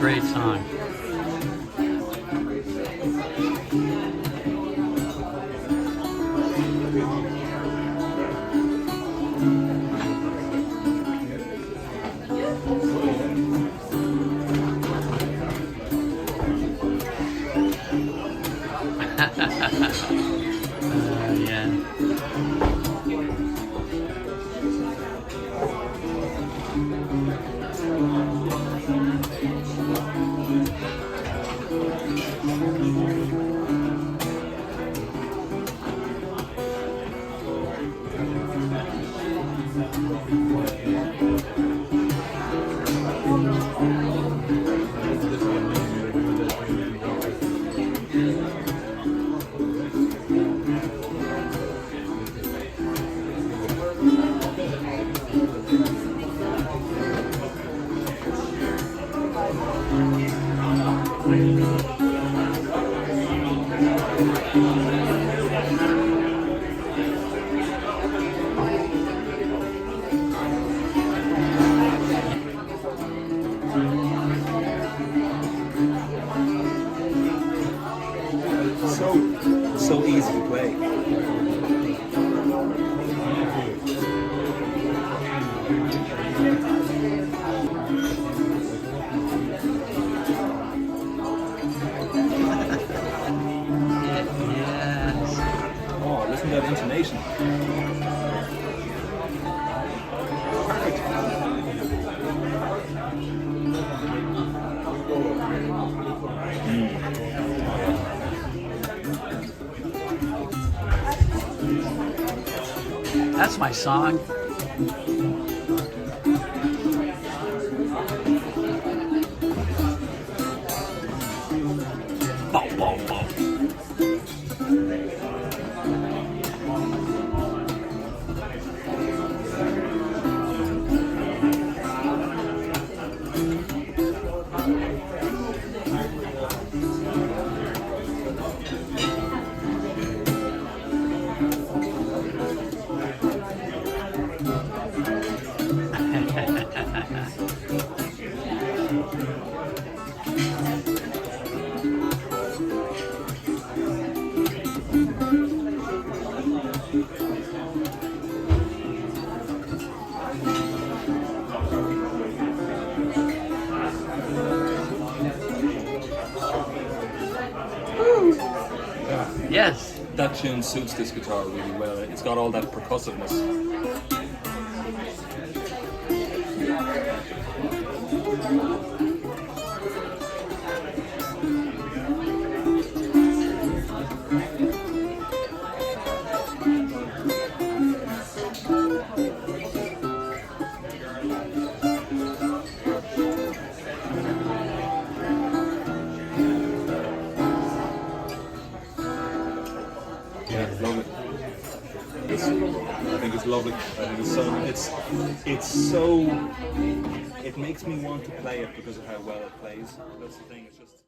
Great song. Yeah. So easy to play. Yes. Oh, listen to that intonation. That's my song. Boom, boom, boom. Yes. That tune suits this guitar really well. It's got all that percussiveness. Yeah, love it. I think it's lovely. I think it's so it makes me want to play it because of how well it plays. That's the thing. It's just